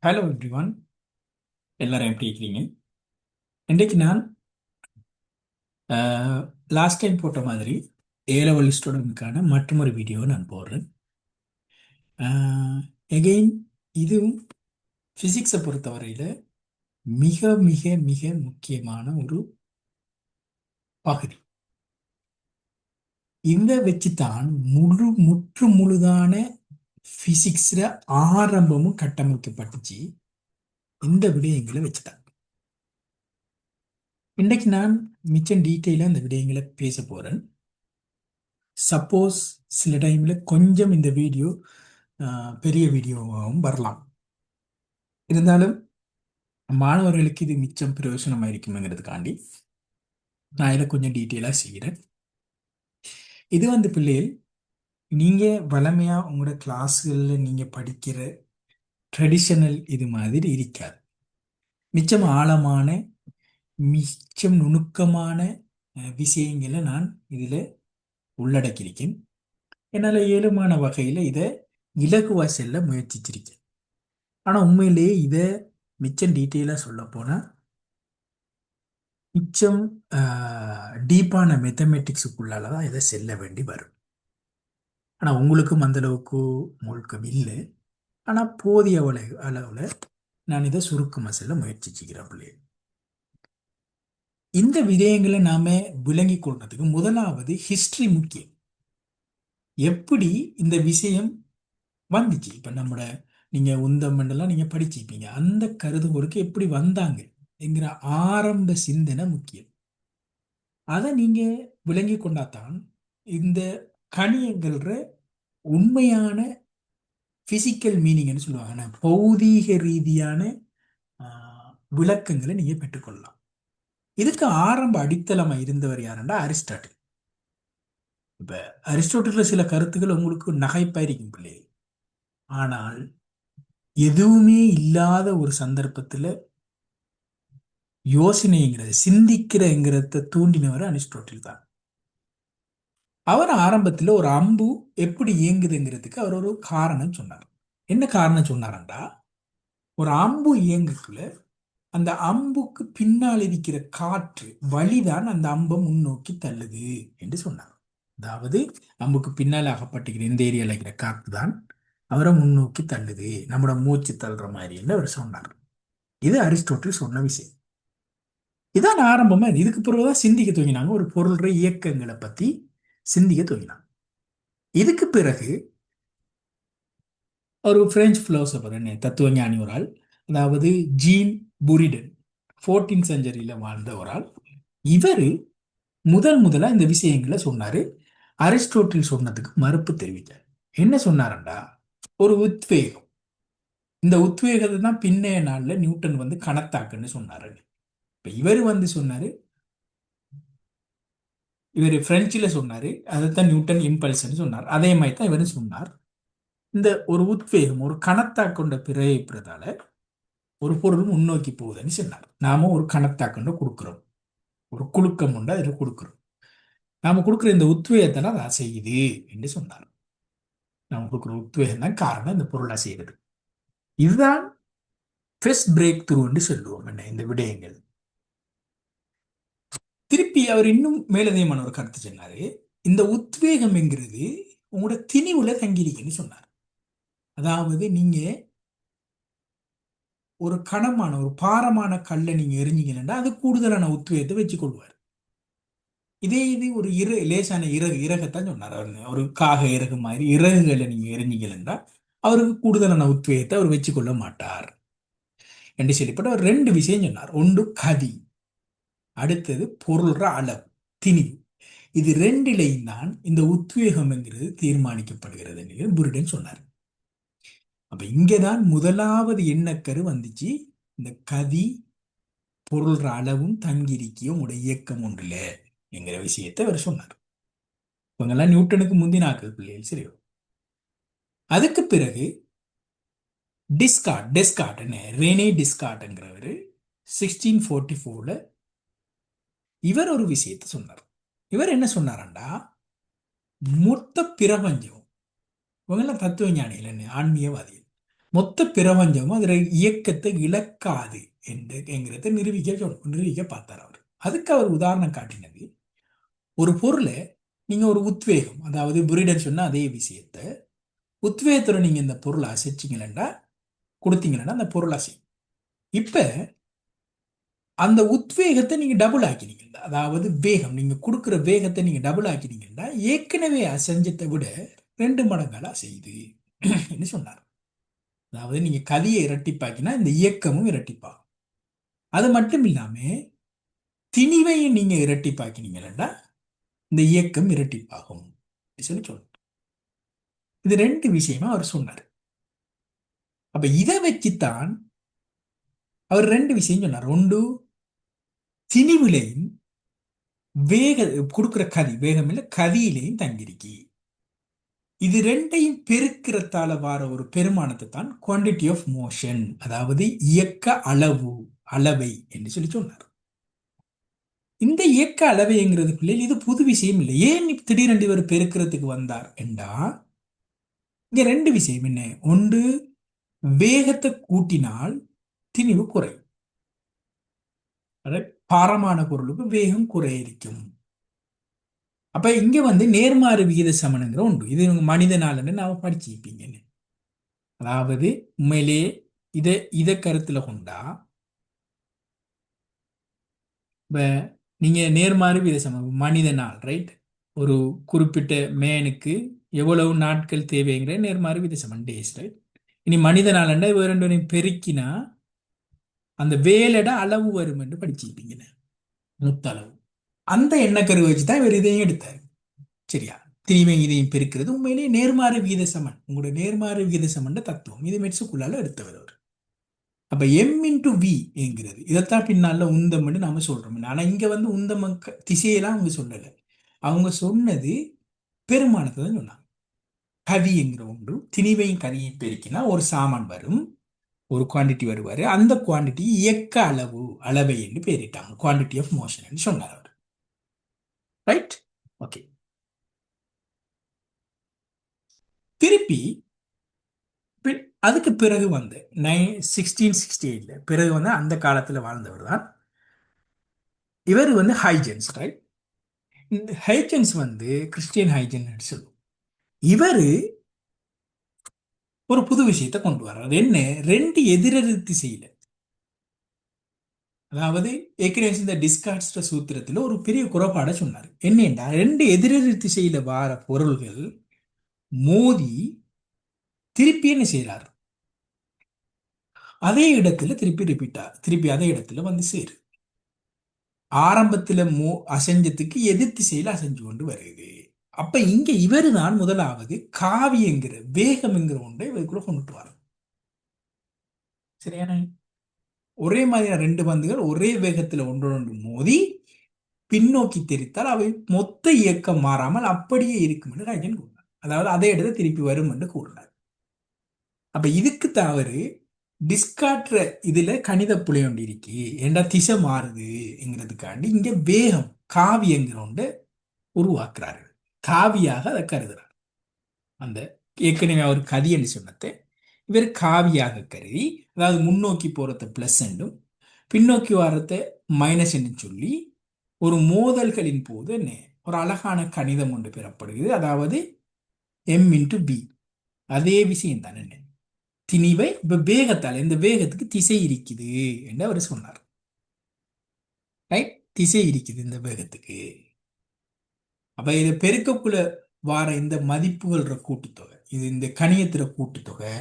Hello everyone, எல்லாரும் எப்படி இருக்கிறீங்க? இன்றைக்கு நான் லாஸ்ட் டைம் போட்ட மாதிரி ஏ லெவல் ஸ்டூடெண்ட்கான மற்றொரு வீடியோ நான் போடுறேன். எகெயின் இதுவும் ஃபிசிக்ஸை பொறுத்தவரையில் மிக மிக மிக முக்கியமான ஒரு பகுதி. இந்த வச்சுத்தான் முற்று முழுதான ஃபிசிக்ஸில் ஆரம்பமும் கட்டமைக்கப்பட்டுச்சு. இந்த விடயங்களை வச்சுதான் இன்றைக்கு நான் மிச்சம் டீட்டெயிலாக இந்த விடயங்களை பேச போகிறேன். சப்போஸ் சில டைமில் கொஞ்சம் இந்த வீடியோ பெரிய வீடியோவாகவும் வரலாம். இருந்தாலும் மாணவர்களுக்கு இது மிச்சம் பிரயோஜனமாக இருக்குங்கிறதுக்காண்டி நான் இதை கொஞ்சம் டீட்டெயிலாக செய்கிறேன். இது பிள்ளைகள், நீங்கள் வளமையாக உங்களோட கிளாஸ்களில் நீங்கள் படிக்கிற ட்ரெடிஷனல் இது மாதிரி இருக்காது. மிச்சம் ஆழமான மிச்சம் நுணுக்கமான விஷயங்களை நான் இதில் உள்ளடக்கியிருக்கேன். என்னால் ஏழுமான வகையில் இதை இலகுவாக செல்ல முயற்சிச்சிருக்கேன். ஆனால் உண்மையிலேயே இதை மிச்சம் டீட்டெயிலாக சொல்ல போனால் மிச்சம் டீப்பான மேத்தமெட்டிக்ஸுக்குள்ளால தான் இதை செல்ல வேண்டி வரும். ஆனால் உங்களுக்கும் அந்தளவுக்கு முழுக்கம் இல்லை. ஆனால் போதிய அளவில் நான் இதை சுருக்கமாக செல்ல முயற்சிச்சுக்கிறேன் பிள்ளைகள். இந்த விடயங்களை நாம் விளங்கி கொள்றதுக்கு முதலாவது ஹிஸ்ட்ரி முக்கியம். எப்படி இந்த விஷயம் வந்துச்சு, இப்போ நம்மளோட நீங்கள் உந்தமெண்டெல்லாம் நீங்கள் படிச்சிருப்பீங்க, அந்த கருதுகோளுக்கு எப்படி வந்தாங்க என்கிற ஆரம்ப சிந்தனை முக்கியம். அதை நீங்கள் விளங்கி கொண்டாதான் இந்த கணியங்கள்ற உண்மையான பிசிக்கல் மீனிங்னு சொல்லுவாங்க, பௌதீக ரீதியான விளக்கங்களை நீங்கள் பெற்றுக்கொள்ளலாம். இதுக்கு ஆரம்ப அடித்தளமாக இருந்தவர் யாருன்னா அரிஸ்டாட்டில். இப்போ அரிஸ்டாட்டில் சில கருத்துக்கள் உங்களுக்கு நகைப்பாயிருக்கும் பிள்ளைகள். ஆனால் எதுவுமே இல்லாத ஒரு சந்தர்ப்பத்தில் யோசனைங்கிறது சிந்திக்கிறங்கிறத தூண்டினவர் அரிஸ்டாட்டில் தான். அவர் ஆரம்பத்தில் ஒரு அம்பு எப்படி இயங்குதுங்கிறதுக்கு அவர் ஒரு காரணம் சொன்னார். என்ன காரணம் சொன்னார்டா, ஒரு அம்பு இயங்குக்குள்ள அந்த அம்புக்கு பின்னால் இருக்கிற காற்று வழிதான் அந்த அம்பை முன்னோக்கி தள்ளுது என்று சொன்னார். அதாவது அம்புக்கு பின்னால் அகப்பட்டுக்கிற இந்த ஏரியாவில் இருக்கிற காற்று தான் அவரை முன்னோக்கி தள்ளுது, நம்மளோட மூச்சு தள்ளுற மாதிரி என்று அவர் சொன்னார். இது அரிஸ்டோட்டில் சொன்ன விஷயம். இதான் ஆரம்பமா. இதுக்கு பிறகுதான் சிந்திக்க துவங்கினாங்க, ஒரு பொருள்ற இயக்கங்களை பத்தி சிந்திக்க துவங்கினாங்க. இதுக்கு பிறகு ஒரு பிரெஞ்சு பிலோசபர், என்ன தத்துவஞானி ஒரு ஆள், அதாவது ஜீன் புரிடன், 14th செஞ்சுரியில் வாழ்ந்த ஒரு ஆள். இவர் முதலா இந்த விஷயங்களை சொன்னாரு. அரிஸ்டோட்டில் சொன்னதுக்கு மறுப்பு தெரிவித்தார். என்ன சொன்னாரண்டா, ஒரு உத்வேகம், இந்த உத்வேகத்தை தான் பின்னைய நாளில் நியூட்டன் கணத்தாக்குன்னு சொன்னாரு. இப்ப இவர் சொன்னாரு, இவர் பிரெஞ்சில் சொன்னாரு, அதைத்தான் நியூட்டன் இம்பல்ஸ்ன்னு சொன்னார். அதே மாதிரி தான் இவர் சொன்னார். இந்த ஒரு உத்வேகம் ஒரு கணத்தா கொண்ட பிரதால ஒரு பொருள் முன்னோக்கி போகுதுன்னு சொன்னார். நாம ஒரு கணத்தா கொண்டு கொடுக்குறோம், ஒரு குலுக்கம் உண்டு அதில் கொடுக்குறோம். நாம கொடுக்குற இந்த உத்வேகத்தை அதை செய்யுது என்று சொன்னார். நாம கொடுக்குற உத்வேகம் தான் காரணம் இந்த பொருளை செய்யறது. இதுதான் ஃபர்ஸ்ட் பிரேக் த்ரூன்னு சொல்லுவோம் என்ன இந்த விடயங்கள். திருப்பி அவர் இன்னும் மேலதிகமான ஒரு கருத்து சொன்னாரு. இந்த உத்வேகம் என்கிறது உங்களோட திணிவுல தங்கியிருக்குன்னு சொன்னார். அதாவது நீங்க ஒரு கனமான ஒரு பாரமான கல்லை நீங்க எரிஞ்சீங்கன்னா அது கூடுதலான உத்வேகத்தை வச்சு கொள்வார். இதே இது ஒரு லேசான இறகத்தான் சொன்னார். அவர் ஒரு காக இறகு மாதிரி இறகுகளை நீங்க எரிஞ்சீங்கன்னா அவருக்கு கூடுதலான உத்வேகத்தை அவர் வச்சு கொள்ள மாட்டார் என்று சொல்லிப்பட்டு அவர் ரெண்டு விஷயம் சொன்னார். ஒன்று கதி, அடுத்தது பொருள்ற அளவு, திணிவு. இது ரெண்டிலையும் தான் இந்த உத்வேகம் என்கிறது தீர்மானிக்கப்படுகிறது என்று புரிடன் சொன்னார். அப்ப இங்கதான் முதலாவது எண்ணக்கரு வந்துச்சு. இந்த கதி பொருள்ற அளவும் தங்கியிருக்கியும் உடைய இயக்கம் ஒன்றில் என்கிற விஷயத்தை அவர் சொன்னார். இவங்கெல்லாம் நியூட்டனுக்கு முந்தின ஆக்கள் பிள்ளைகள், சரியோ. அதுக்கு பிறகு டெஸ்கார்ட்னு ரெனே டெஸ்கார்ட்ங்கிறவர் 1644 இவர் ஒரு விஷயத்தை சொன்னார். இவர் என்ன சொன்னார்டா, மொத்த பிரபஞ்சம், இவங்கெல்லாம் தத்துவ ஞானிகள், என்ன ஆன்மீகவாதிகள், மொத்த பிரபஞ்சமும் அதில் இயக்கத்தை இழக்காது என்கிறத நிரூபிக்க பார்த்தார் அவர். அதுக்கு அவர் உதாரணம் காட்டினது, ஒரு பொருளை நீங்க ஒரு உத்வேகம், அதாவது புரிடன் சொன்ன அதே விஷயத்த உத்வேகத்தோட நீங்க இந்த பொருளை அசைச்சிங்கன்னா கொடுத்தீங்கன்னா அந்த பொருள் அசையும். இப்ப அந்த உத்வேகத்தை நீங்க டபுள் ஆக்கினீங்கன்னா, அதாவது வேகம், நீங்க கொடுக்குற வேகத்தை நீங்க டபுள் ஆக்கினீங்கன்னா ஏற்கனவே அசைஞ்சத்தை விட 2 மடங்கால செய்யுது என்று சொன்னார். அதாவது நீங்க கதியை இரட்டிப்பாக்கினா இந்த இயக்கமும் இரட்டிப்பாகும். அது மட்டும் இல்லாம திணிவையும் நீங்க இரட்டிப்பாக்கினீங்கன்னா இந்த இயக்கம் இரட்டிப்பாகும் சொல்லி சொல்ற. இது 2 விஷயமா அவர் சொன்னார். அப்ப இதை வச்சுத்தான் அவர் 2 விஷயம் சொன்னார். ஒன்று, திணிவிலையும் வேக கொடுக்குற கதி, வேகம் இல்லை கதியிலையும் தங்கிருக்கி. இது 2ஐயும் பெருக்கிறதால வார ஒரு பெருமானத்தை தான் குவான்டிட்டி ஆஃப் மோஷன், அதாவது இயக்க அளவு, அளவை என்று சொல்லி சொன்னார். இந்த இயக்க அளவைங்கிறது பிள்ளைகள் இது புது விஷயம் இல்லை. ஏன் திடீரென்று இவர் பெருக்கிறதுக்கு வந்தார் என்றா, இங்க 2 விஷயம் என்ன. ஒன்று, வேகத்தை கூட்டினால் திணிவு குறையும். பாரமான பொருளுக்கு வேகம் குறையிருக்கும். அப்ப இங்க நேர்மாறு விகித சமன்ங்கிற உண்டு. இது மனிதனாலன்னு நாம படிச்சிருப்பீங்க. அதாவது உண்மையிலே இதை கருத்துல கொண்டா இப்ப நீங்க நேர்மாறு விகித சமன் மனிதனால், ரைட், ஒரு குறிப்பிட்ட மேனுக்கு எவ்வளவு நாட்கள் தேவைங்கிற நேர்மாறு விகித சமன் டேஸ், ரைட். இனி மனிதனாலண்டா இவ 2 பெருக்கினா அந்த வேலட அளவு வரும் என்று படிச்சிருப்பீங்க, முத்தளவு. அந்த எண்ணக்கருவை வச்சுதான் இவர் இதையும் எடுத்தார். சரியா? திரிமை இதையும் பெருக்கிறது உண்மையிலேயே நேர்மாறு விகித சமன். உங்களோட நேர்மாறு விகித சமன் தத்துவம் இது மெட்ஸுக்குள்ளால எடுத்தவர் அவர். அப்ப எம் இன்டு வி என்கிறது இதைத்தான் பின்னால உந்தம் நாம சொல்றோம். ஆனா இங்க உந்தம் திசையெல்லாம் அவங்க சொல்லலை. அவங்க சொன்னது பெருமானத்தை தான் சொன்னாங்க. கதி என்கிற ஒன்று திணிவையும் கதியையும் பெருக்கினா ஒரு சாமான் வரும், ஒரு குவான்டிட்டி வருவாரு. அந்த குவான்டிட்டி இயக்க அளவு, அளவை என்று பெயரிட்டாங்க. குவான்டிட்டி ஆஃப் மோஷன் சொன்னார் அவர். Right, okay. திருப்பி அதுக்கு பிறகு 1668 பிறகு அந்த காலத்துல வாழ்ந்தவர் தான் இவர் ஹைஜென்ஸ், ரைட். இந்த ஹைஜென்ஸ் கிறிஸ்டியன் ஹைஜென் சொல்லுவோம். இவரு ஒரு புது விஷயத்தை கொண்டு வர்றார். என்ன, 2 எதிரெதிர் திசையில, அதாவது ஏற்கனவே இந்த டிஸ்கார்ட்ஸ் சூத்திரத்தில் ஒரு பெரிய குறைபாடை சொன்னார். என்னன்னா 2 எதிரெதிர் திசையில வார பொருள்கள் மோதி திருப்பி என்ன செய்யறார், அதே இடத்துல திருப்பி ரிப்பீட்டா திருப்பி அதே இடத்துல சேரு. ஆரம்பத்துல அசைஞ்சத்துக்கு எதிர் திசையில அசைஞ்சு கொண்டு வருது. அப்ப இங்க இவரு தான் முதலாவது காவியங்கிற வேகம்ங்கிற ஒன்றை இவருக்குள்ள கொண்டுட்டு வர. சரியான, ஒரே மாதிரியான 2 பந்துகள் ஒரே வேகத்துல ஒன்றொன்று மோதி பின்னோக்கி தெரித்தால் அவை மொத்த இயக்கம் மாறாமல் அப்படியே இருக்கும் என்று ராஜன் கூறினார். அதாவது அதே இடத்துல திருப்பி வரும் என்று கூறினார். அப்ப இதுக்கு தவறு டிஸ்காட்ற இதுல கணித புள்ளி ஒன்று இருக்கு, ஏண்டா திசை மாறுதுங்கிறதுக்காண்டி இங்க வேகம் காவியங்கிற ஒன்று உருவாக்குறாரு. காவியாக அதை கருதுறார். அந்த ஏற்கனவே அவர் கதி என்று சொன்னதை இவர் காவியாக கருதி, அதாவது முன்னோக்கி போறத பிளஸ் என்றும் பின்னோக்கி வர்றத மைனஸ் என்று சொல்லி ஒரு மோதல்களின் போது ஒரு அழகான கணிதம் ஒன்று பெறப்படுகிறது. அதாவது எம் இன்டு பி, அதே விஷயம் தான். என்ன, திணிவை இப்ப வேகத்தால் இந்த வேகத்துக்கு திசை இருக்குது என்று அவர் சொன்னார். ரைட், திசை இருக்குது இந்த வேகத்துக்கு. அப்ப இதை பெருக்கக்குள்ள வார இந்த மதிப்புகள கூட்டுத்தொகை, இது இந்த கணியத்திற கூட்டுத்தொகை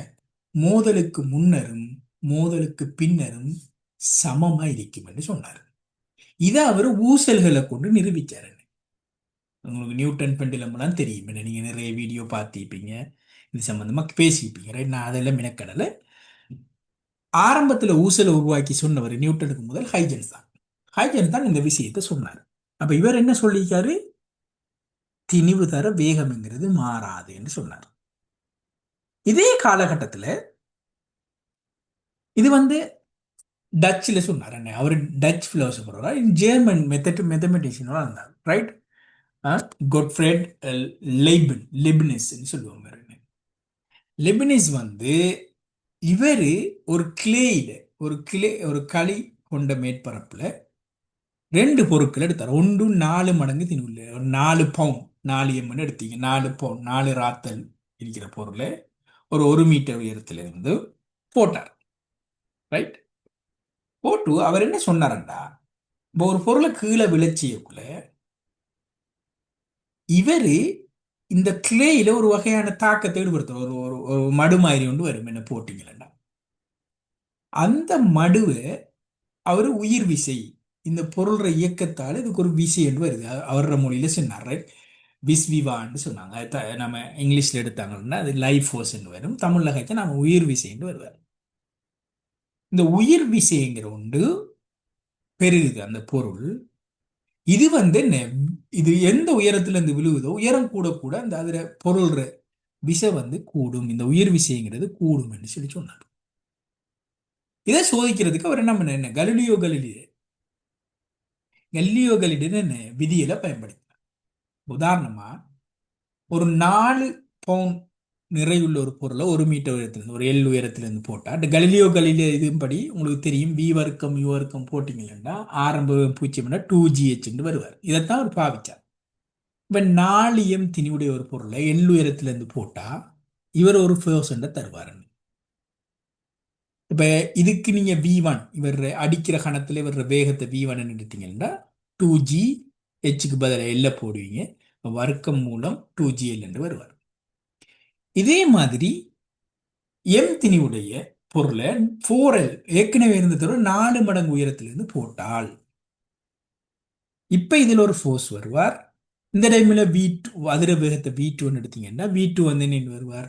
மோதலுக்கு முன்னரும் மோதலுக்கு பின்னரும் சமமா இருக்கும் என்று சொன்னார். இதை அவர் ஊசல்களை கொண்டு நிரூபிச்சார். உங்களுக்கு நியூட்டன் பெண்டிலம் எல்லாம் தெரியும், நீங்க நிறைய வீடியோ பார்த்திருப்பீங்க, இது சம்பந்தமா பேசியிருப்பீங்க, ரைட். நான் அதெல்லாம் மினக்கடலை. ஆரம்பத்துல ஊசலை உருவாக்கி சொன்னவர் நியூட்டனுக்கு முதல் ஹைஜென்ஸ் தான். ஹைஜென்ஸ் தான் இந்த விஷயத்தை சொன்னார். அப்ப இவர் என்ன சொல்லியிருக்காரு, திணிவு தர வேகம்ங்கிறது மாறாது என்று சொன்னார். இதே காலகட்டத்தில் இது டச்சில் சொன்னார். அவர் டச் பிலோசபரோட ஜெர்மன் மெத்தமெட்டிஷியனோட இருந்தார், ரைட். கோட்ஃப்ரெட் லெய்பினிஸ் சொல்லுவாங்க. லெபினிஸ் இவரு ஒரு கிளேயில ஒரு களி கொண்ட மேற்பரப்புல ரெண்டு பொருட்கள் எடுத்தார். ஒன்று 4 மடங்கு திணிவுள்ள ஒரு 4 பவுண்ட், 4 எம்என் எடுத்தீங்க, 4 பவுண்ட், 4 ராத்தல் இருக்கிற பொருளை ஒரு 1 மீட்டர் உயரத்துல இருந்து போட்டார். ரைட். போட்டு அவர் என்ன சொன்னார்டா, இப்போ ஒரு பொருளை கீழே விளைச்சியக்குள்ள இவரு இந்த கிளேயில ஒரு வகையான தாக்கத்தை ஈடுபடுத்தும். ஒரு ஒரு ஒரு மடு மாதிரி ஒன்று வரும் என்ன போட்டீங்களா, அந்த மடுவை அவர் உயிர் விசை, இந்த பொருள்ற இயக்கத்தால் இதுக்கு ஒரு விசை என்று வருது. அவரோட மொழியில சொன்னார். ரைட். விஸ்விவான்னு சொன்னாங்க. நம்ம இங்கிலீஷ்ல எடுத்தாங்கன்னா அது லைஃப் ஃபோர்ஸ்ன்னு வரும். தமிழ்ல கழிச்சா நம்ம உயிர் விசைன்னு வருவார். இந்த உயிர் விசைங்கிற ஒன்று பெருகுது அந்த பொருள். இது என்ன, இது எந்த உயரத்துல இருந்து விழுகுதோ உயரம் கூட கூட அந்த அதுல பொருள்ற விசை கூடும். இந்த உயிர் விசைங்கிறது கூடும் என்று சொன்னார். இதை சோதிக்கிறதுக்கு அவர் என்ன பண்ண, என்ன கலிலியோ கலிலின்னு என்ன விதியில பயன்படுத்தினார். உதாரணமா ஒரு 4 பவுண்ட் நிறையுள்ள ஒரு பொருளை 1 மீட்டர் உயரத்திலிருந்து, ஒரு எல் உயரத்திலிருந்து போட்டா, கலிலியோ கலிலியோ இதுபடி உங்களுக்கு தெரியும், வி வர்க்கம் யூ வர்க்கம் போட்டீங்கன்னா ஆரம்ப பூச்சியம்னா 2gh வருவார். இதைத்தான் அவர் பாவிச்சார். இப்ப 4m திணிவுடைய ஒரு பொருளை எல் உயரத்திலிருந்து போட்டா இவர் ஒரு பெர்சன்ட தருவார். இப்ப இதுக்கு நீங்க V1, இவர் அடிக்கிற கணத்துல இவர் வேகத்தை V1 எடுத்தீங்கன்னா 2gh பதிலாக எல்ல போடுவீங்க, வர்க்கம் மூலம் 2gl என்று வருவார். இதே மாதிரி எம் திணிவுடைய பொருளை 4l ஏற்கனவே இருந்ததோட 4 மடங்கு உயரத்திலிருந்து போட்டால் இப்ப இதுல ஒரு ஃபோர்ஸ் வருவார். இந்த டைம்ல V2 அதிர வேகத்தை V2 எடுத்தீங்கன்னா V2 என்ன வருவார்,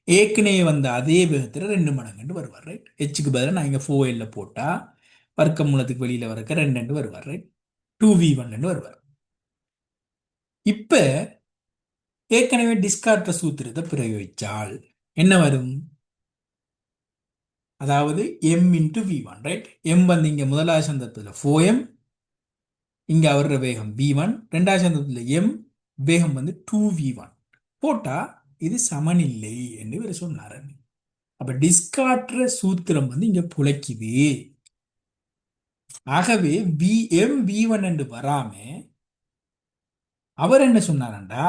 ஏற்கனவே வந்த அதே வேகத்துல 2 மடங்கு வருவார். ரைட். ஹெச்சுக்கு பதிலாக நான் இங்க 4l போட்டா வர்க்க மூலத்துக்கு வெளியில வரக்க 2 வருவார். ரைட். 2v1 வருவார். இப்ப ஏற்கனவே டிஸ்கார்ட் சூத்திரத்தை பிரயோகிச்சால் என்ன வரும், அதாவது m into V1. Right. M இங்க முதலாவது சந்தர்ப்பத்தில் 4m, இங்க அவர வேகம் V1, ரெண்டாவது சந்தர்ப்பத்தில் m வேகம் 2v1 போட்டா இது சமநிலை என்று இவர் சொன்னார். அப்ப டிஸ்கார்ட்ற சூத்திரம் இங்க புழைக்குது. ஆகவே m v1 என்று வராம அவர் என்ன சொன்னார்டா,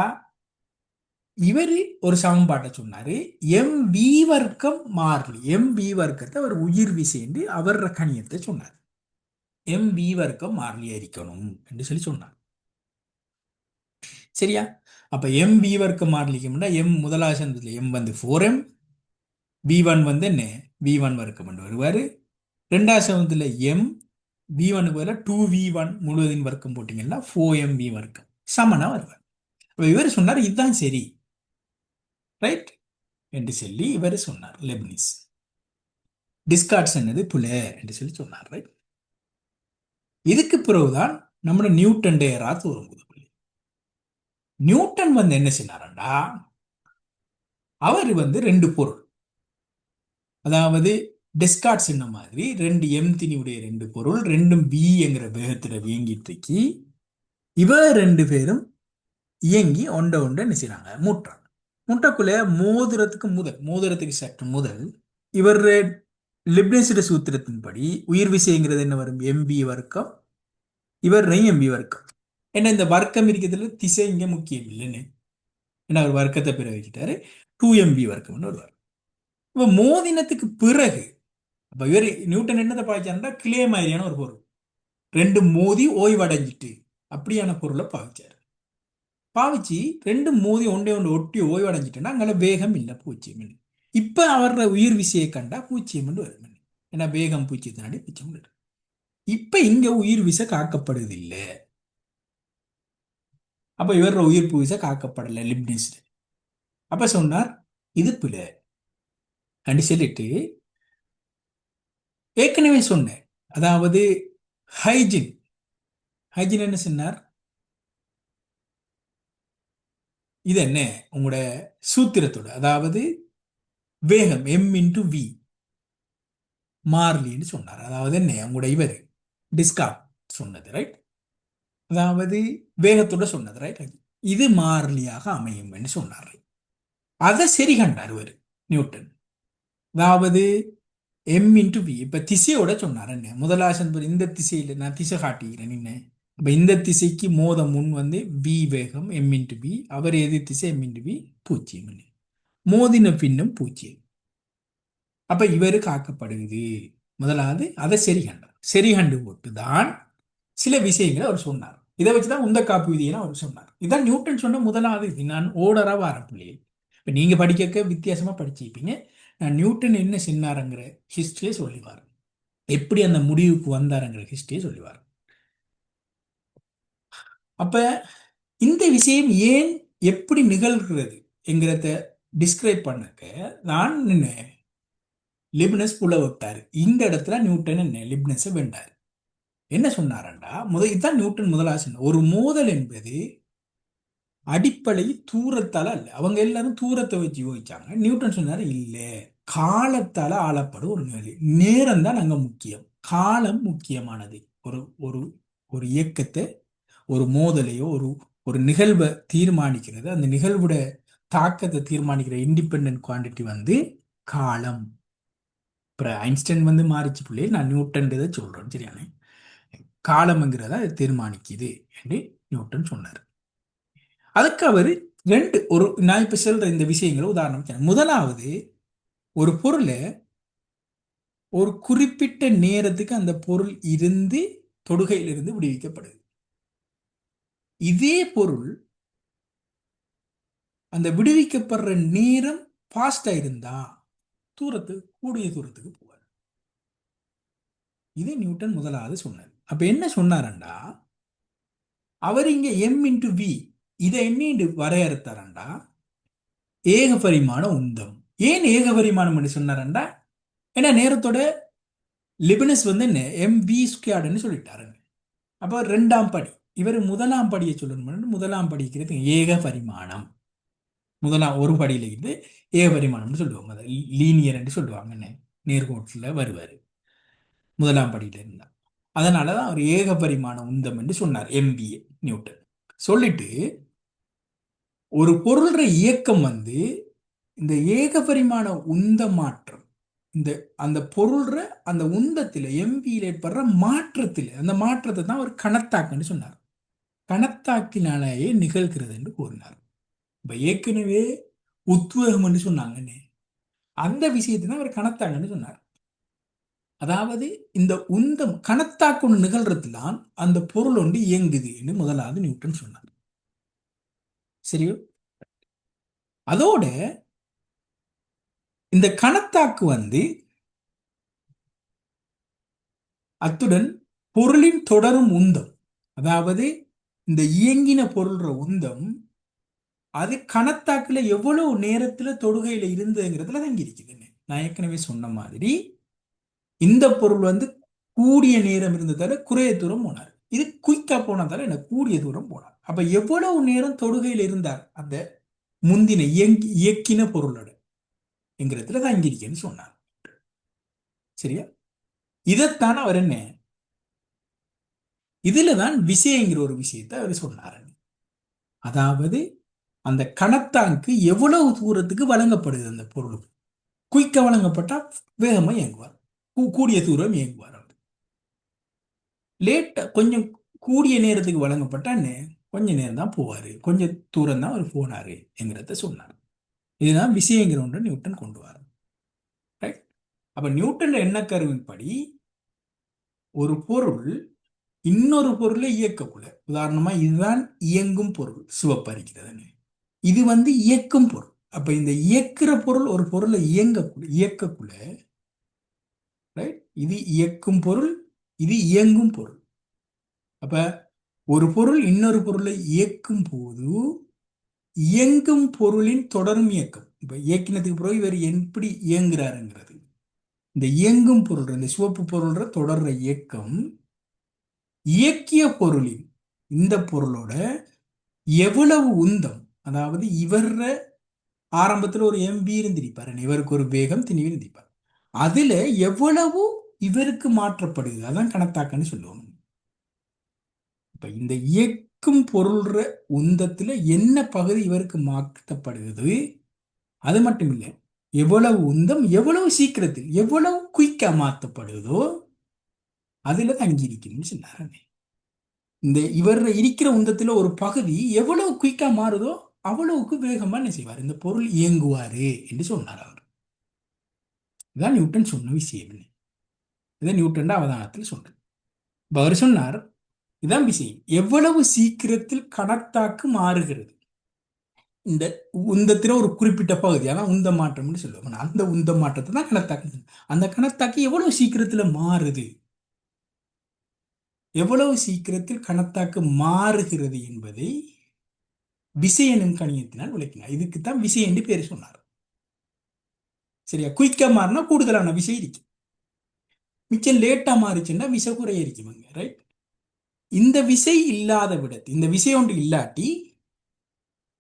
இவர் ஒரு சமன்பாட்டை சொன்னாரு, எம் வி வர்க்கம் மாறலி, எம் வி வர்க்கத்தை அவர் உயிர் விசை என்று அவர் கணியத்தை சொன்னார். எம் வி வர்க்கம் மாறலியா இருக்கணும் என்று சொன்னார். சரியா? அப்ப எம் வி வர்க்கம் மாறலிக்கும்னா எம் முதலாவது சந்தத்தில் எம் 4m, V1 என்ன V1 வர்க்கம் என்று வருவாரு. ரெண்டாவது சமத்துல எம் V1க்கு பதிலாக 2v1 முழுவதின் வர்க்கம் போட்டீங்கன்னா 4mv வர்க்கம் சமனா வருவார். இவர் சொன்னார் இதுதான் சரி. ரைட் என்று சொல்லி இவர் சொன்னார். லெப்னிஸ் டிஸ்கார்ட்ஸ் என்னது புல என்று சொல்லி சொன்னார். ரைட். இதுக்கு பிறகுதான் நம்ம நியூட்டன் ராத்து வரும்போது நியூட்டன் என்ன செய்னாரண்டா, அவர் ரெண்டு பொருள், அதாவது டெஸ்கார்ட் சொன்ன மாதிரி 2m திணிவுடைய ரெண்டு பொருள் ரெண்டும் b என்கிற வேகத்துல இயங்கிட்டு இவர் ரெண்டு பேரும் இயங்கி ஒண்ட என்ன செய்யறாங்க, மூட்டுறாங்க. முட்டைக்குள்ள மோதிரத்துக்கு சற்று முதல் இவர் லிப்னிஸோட சூத்திரத்தின்படி உயிர் விசைங்கிறது என்ன வரும், எம்பி வர்க்கம், இவர் எம்பி வர்க்கம். ஏன்னா இந்த வர்க்கம் இருக்கிறதுல திசை இங்க முக்கியம் இல்லைன்னு, ஏன்னா அவர் வர்க்கத்தை பிறவிக்கிட்டாரு. 2mb வர்க்கம்னு வருவார். இப்ப மோதினத்துக்கு பிறகு அப்ப இவர் நியூட்டன் என்னத்தை பாய்ச்சாருன்னா கிளே மாதிரியான ஒரு பொருள், ரெண்டு மோதி ஓய்வடைஞ்சிட்டு அப்படியான பொருளை பாவிச்சாரு. பாவிச்சு ரெண்டு மோதி ஒன்றே ஒட்டி ஓய்வடைஞ்சிட்டுன்னா அங்கே வேகம் இல்லை, பூச்சியம். இப்ப அவரோட உயிர் விசையை கண்டா பூச்சியம் வரும். ஏன்னா வேகம் பூச்சியத்தினாடி பூச்சியம். இப்ப இங்க உயிர் விசை காக்கப்படுது இல்லை. அப்ப இவரோட உயிர் விசை காக்கப்படலை லிப்னிஸ். அப்ப சொன்னார் இது பிழை அப்படி சொல்லிட்டு ஏற்கனவே சொன்னேன், அதாவது ஹைஜின் என்ன சொன்னார், இது என்ன உங்களோட சூத்திரத்தோட, அதாவது வேகம் m இன்டு வி மாறிலின்னு சொன்னார். அதாவது என்ன உங்களோட இவர் டிஸ்கார்ட் சொன்னது. ரைட். அதாவது வேகத்தோட சொன்னது. ரைட். இது மாறிலியாக அமையும் என்று சொன்னார். அதை சரி கண்டார் இவர் நியூட்டன். அதாவது எம் இன்டு வி. இப்ப திசையோட சொன்னார் என்ன முதலாசன் இந்த திசையில நான் திசை காட்டுகிறேன் என்ன. இப்ப இந்த திசைக்கு மோத முன் வந்து வி வேகம் எம் இன்டு வி, அவர் எதிர் திசை எம் இன்டு வி 0. மோதின பின்னும் 0. அப்ப இவரு காக்கப்படுகிறது. முதலாவது அதை சரி கண்டார். சரி கண்டு போட்டு தான் சில விஷயங்களை அவர் சொன்னார். இதை வச்சுதான் உந்த காப்பு விதியை அவர் சொன்னார். இதான் நியூட்டன் சொன்ன முதலாவது விதி. நான் ஓடரா வார பிள்ளைகள் இப்ப நீங்க படிக்க வித்தியாசமா படிச்சிருப்பீங்க. நான் நியூட்டன் என்ன சொன்னாருங்கிற ஹிஸ்டரியை சொல்லிவார், எப்படி அந்த முடிவுக்கு வந்தாருங்கிற ஹிஸ்டரியை சொல்லிவார். அப்ப இந்த விஷயம் ஏன் எப்படி நிகழ்கிறது என்கிறத டிஸ்கிரைப் பண்ணக்க நான் லிப்னஸ் புல விட்டாரு. இந்த இடத்துல நியூட்டன் என்ன லிப்னஸை வென்றார். என்ன சொன்னாரண்டா இதுதான் நியூட்டன் முதலாக சொன்னார், ஒரு மோதல் என்பது அடிப்படை தூரத்தால அல்ல. அவங்க எல்லாரும் தூரத்தை வச்சு யோசிச்சாங்க. நியூட்டன் சொன்னாரு இல்ல, காலத்தால ஆளப்படும் ஒரு நிலை. நேரம் தான் அங்க முக்கியம், காலம் முக்கியமானது. ஒரு ஒரு ஒரு இயக்கத்தை, ஒரு மோதலையோ ஒரு ஒரு நிகழ்வை தீர்மானிக்கிறது, அந்த நிகழ்வோட தாக்கத்தை தீர்மானிக்கிற இண்டிபெண்டன்ட் குவான்டிட்டி வந்து காலம். அப்புறம் ஐன்ஸ்டைன் வந்து மாறிச்சு பிள்ளை, நான் நியூட்டன் இதை சொல்றேன் சரியானே. காலம்ங்கிறத அதை தீர்மானிக்குது என்று நியூட்டன் சொன்னார். அதுக்கு அவர் ரெண்டு நான் இப்ப சொல்ற இந்த விஷயங்களை உதாரணம். முதலாவது, ஒரு பொருளை ஒரு குறிப்பிட்ட நேரத்துக்கு அந்த பொருள் இருந்து தொடுகையிலிருந்து விடுவிக்கப்படுது. இதே பொருள் அந்த விடுவிக்கப்படுற நேரம் ஃபாஸ்டா இருந்தா கூடிய தூரத்துக்கு போவார். இது நியூட்டன் முதலாவது சொன்னார். அப்ப என்ன சொன்னாரண்டா, அவர் இங்க எம் இன்டு வி இதை என்ன வரையறுத்தாரண்டா ஏக பரிமாண உந்தம். ஏன் ஏக பரிமாணம் என்று சொன்னாரண்டா, ஏன்னா நேரத்தோட லிபனஸ் வந்து என்ன எம் வி ஸ்கொயர்டுன்னு சொல்லிட்டாருங்க. அப்போ ரெண்டாம் படி. இவர் முதலாம் படியை சொல்லணும். முதலாம் படிக்கிறது ஏக பரிமாணம். முதலாம் ஒரு படியில இருந்து ஏக பரிமாணம்னு சொல்லுவாங்க, அதை லீனியர் என்று சொல்லுவாங்க. நேர்கோட்டில் வருவார் முதலாம் படியில இருந்தா. அதனாலதான் அவர் ஏக பரிமாண உந்தம் என்று சொன்னார் எம்பிஏ நியூட்டன். சொல்லிட்டு ஒரு பொருள்ற இயக்கம் வந்து இந்த ஏக பரிமாண உந்த மாற்றம், இந்த அந்த பொருள்ற அந்த உந்தத்தில் எம்பியில் ஏற்படுற மாற்றத்தில், அந்த மாற்றத்தை தான் அவர் கணத்தாக்குன்னு சொன்னார். கணத்தாக்கினாலேயே நிகழ்கிறது என்று கூறினார். இப்ப ஏற்கனவே உத்வேகம் என்று சொன்னாங்கன்னு, அந்த விஷயத்தை தான் அவர் கணத்தாக்குன்னு சொன்னார். அதாவது இந்த உந்தம் கணத்தாக்கு நிகழ்றதுலாம் அந்த பொருள் ஒன்று இயங்குது என்று முதலாவது நியூட்டன் சொன்னார். சரியோ? அதோட இந்த கணத்தாக்கு வந்து அத்துடன் பொருளின் தொடரும் உந்தம், அதாவது இந்த இயங்கின பொருள்ற உந்தம் அது கணத்தாக்குல எவ்வளவு நேரத்துல தொடுகையில இருந்ததுங்கிறதுல தங்கி இருக்குது. நான் ஏற்கனவே சொன்ன மாதிரி இந்த பொருள் வந்து கூடிய நேரம் இருந்ததால குறைய தூரம் போனார், இது குயிக்கா போனதால என்ன கூடிய தூரம் போனார். அப்ப எவ்வளவு நேரம் தொடுகையில் இருந்தார் அந்த முந்தின இயக்கின பொருளோட என்கிறதுல தங்கியிருக்கேன்னு சொன்னார். சரியா? இதைத்தான் அவர் என்ன இதுலதான் விசைங்கிற ஒரு விஷயத்தை அவர் சொன்னார். அதாவது அந்த கணத்தாங்கு எவ்வளவு தூரத்துக்கு வழங்கப்படுது அந்த பொருள், குயிக்க வழங்கப்பட்டா வேகமா இயங்குவார், கூடிய தூரம் இயங்குவார். அவர் லேட்டா கொஞ்சம் கூடிய நேரத்துக்கு வழங்கப்பட்டா கொஞ்ச நேரம் தான் போவாரு, கொஞ்சம் தூரம் தான் அவர் போனாரு என்கிறத சொன்னார். இதுதான் விஷயங்கிற ஒன்று நியூட்டன் கொண்டு வர. ரைட்? அப்ப நியூட்டன் எண்ண கருவின்படி ஒரு பொருள் இன்னொரு பொருளை இயக்கக்குள்ள, உதாரணமா இதுதான் இயங்கும் பொருள் சிவப்பரிக்கிறது, இது வந்து இயக்கும் பொருள். அப்ப இந்த இயக்குற பொருள் ஒரு பொருளை இயக்கக்குள்ள, ரைட், இது இயக்கும் பொருள், இது இயங்கும் பொருள். அப்ப ஒரு பொருள் இன்னொரு பொருளை இயக்கும் போது இயங்கும் பொருளின் தொடரும் இயக்கம். இப்ப இயக்கினதுக்கு பிறகு இவர் எப்படி இயங்குறாருங்கிறது, இந்த இயங்கும் பொருள் இந்த சிவப்பு பொருள்ற தொடர்ற இயக்கம் இயக்கிய பொருளின் இந்த பொருளோட எவ்வளவு உந்தம், அதாவது இவர ஆரம்பத்தில் ஒரு எம்பி இருந்திருப்பார், இவருக்கு ஒரு வேகம் திணிவு இருந்திருப்பார், அதுல எவ்வளவு இவருக்கு மாற்றப்படுது அதான் கணத்தாக்கன்னு சொல்லுவாங்க. இப்ப இந்த இயக்கும் பொருள்ற உந்தத்துல என்ன பகுதி இவருக்கு மாற்றப்படுகிறது, அது மட்டும் இல்லை எவ்வளவு உந்தம் எவ்வளவு சீக்கிரத்தில் எவ்வளவு குயிக்கா மாற்றப்படுதோ அதுல தங்கி இருக்கணும்னு சொன்னாரு. இந்த இவர் இருக்கிற உந்தத்துல ஒரு பகுதி எவ்வளவு குயிக்கா மாறுதோ அவ்வளவுக்கு வேகமா என்ன செய்வார், இந்த பொருள் இயங்குவாரு என்று சொன்னார் அவர். இதான் நியூட்டன் சொன்ன விஷயம். இதை நியூட்டன் அவதானத்தில் சொன்னார். அவர் சொன்னார், இதான் விஷயம், எவ்வளவு சீக்கிரத்தில் கணத்தாக்கு மாறுகிறது. இந்த உந்தத்துல ஒரு குறிப்பிட்ட பகுதி, அதான் உந்த மாற்றம்னு சொல்லுவாங்க. அந்த உந்த மாற்றத்தை தான் கணத்தாக்கு. அந்த கணத்தாக்கு எவ்வளவு சீக்கிரத்துல மாறுது, எவ்வளவு சீக்கிரத்தில் கணத்தாக்கு மாறுகிறது என்பதை விசை எனும் கணியத்தினால் விளக்கினார். இதுக்குத்தான் விசை என்று பேர் சொன்னார். சரியா? குயிக்கா மாறினா கூடுதலான விசை இருக்கு, மிச்சம் லேட்டா மாறிச்சுன்னா விசை குறைய இருக்குமாங்க. ரைட்? இந்த விசை இல்லாத விடத்து, இந்த விசை ஒன்று இல்லாட்டி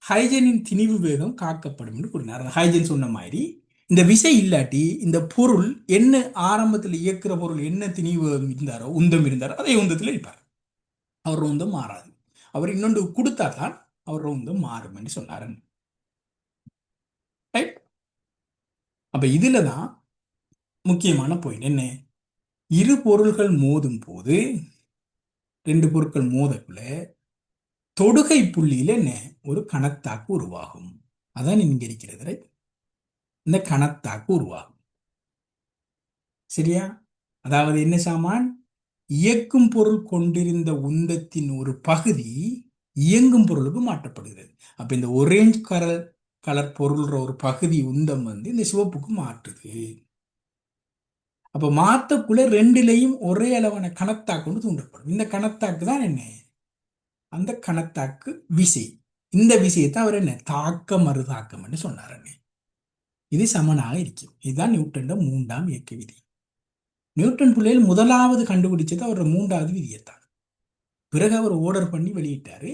ஹைஜனின் திணிவு வேகம் காக்கப்படும் என்று கூறினார். ஹைஜன் சொன்ன மாதிரி இந்த விசை இல்லாட்டி இந்த பொருள் என்ன ஆரம்பத்தில் இயக்குற பொருள் என்ன திணிவு இருந்தாரோ, உந்தம் இருந்தாரோ, அதே உந்தத்தில் இருப்பார். அவர் உந்தம் மாறாது. அவர் இன்னொன்று கொடுத்தா தான் அவர் உந்தம் மாறும் என்று சொன்னார். ரைட்? அப்ப இதுல தான் முக்கியமான பாயிண்ட் என்ன, இரு பொருள்கள் மோதும் போது, ரெண்டு பொருட்கள் மோதக்குள்ள தொடுகை புள்ளியில என்ன ஒரு கணத்தாக்கு உருவாகும். அதான் இங்க இருக்கிறது. ரைட்? இந்த கணத்தாக்கு உருவாகும். சரியா? அதாவது என்ன சாமான், இயக்கும் பொருள் கொண்டிருந்த உந்தத்தின் ஒரு பகுதி இயங்கும் பொருளுக்கு மாற்றப்படுகிறது. அப்ப இந்த ஒரேஞ்ச் கலர் கலர் பொருள்ற ஒரு பகுதி உந்தம் இந்த சிவப்புக்கு மாற்றுது. அப்ப மாத்தக்குள்ள ரெண்டுலையும் ஒரே அளவான கணத்தாக்கு கொண்டு தூண்டப்படும். இந்த கணத்தாக்கு தான் என்ன, அந்த கணத்தாக்கு விசை. இந்த விசையத்தை அவர் என்ன தாக்க மறுதாக்கம் என்று சொன்னார். இது சமனாக இருக்கும். இதுதான் நியூட்டன் மூன்றாம் இயக்க விதி. நியூட்டன் பிள்ளைகள் முதலாவது கண்டுபிடிச்சது அவரோட மூன்றாவது விதியைத்தான். பிறகு அவர் ஓர்டர் பண்ணி வெளியிட்டாரு.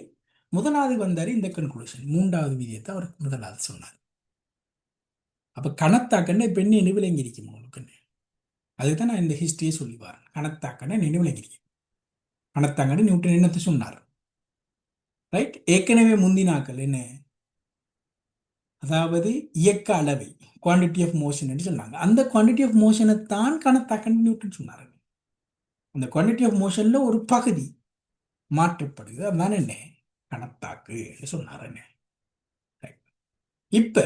முதலாவது வந்தாரு இந்த கன்க்ளூஷன், மூன்றாவது விதியத்தை அவர் முதலாவது சொன்னார். அப்ப கணத்தாக்கன்னு இப்ப என்ன நினைவிலங்கி இருக்கும் உங்களுக்கு, அதுதான் நான் இந்த ஹிஸ்டரியை சொல்லி வரேன். கணத்தாக்கன்னு நினைவிலங்கி இருக்கும். கணத்தாக்கன்னு நியூட்டன் என்னத்தை சொன்னார். ரைட்? ஏற்கனவே முந்தினாக்கள் என்ன, அதாவது இயக்க அளவை, குவான்டிட்டி ஆஃப் மோஷன் என்று சொன்னாங்க. அந்த குவான்டிட்டி ஆஃப் மோஷனை தான் கணத்தாக்கன்னு நியூட்டன் சொன்னார். அந்த குவான்டிட்டி ஆஃப் மோஷன்ல ஒரு பகுதி மாற்றப்படுது, அதுதான் என்ன கணத்தாக்கு என்று சொன்னார். என்ன இப்ப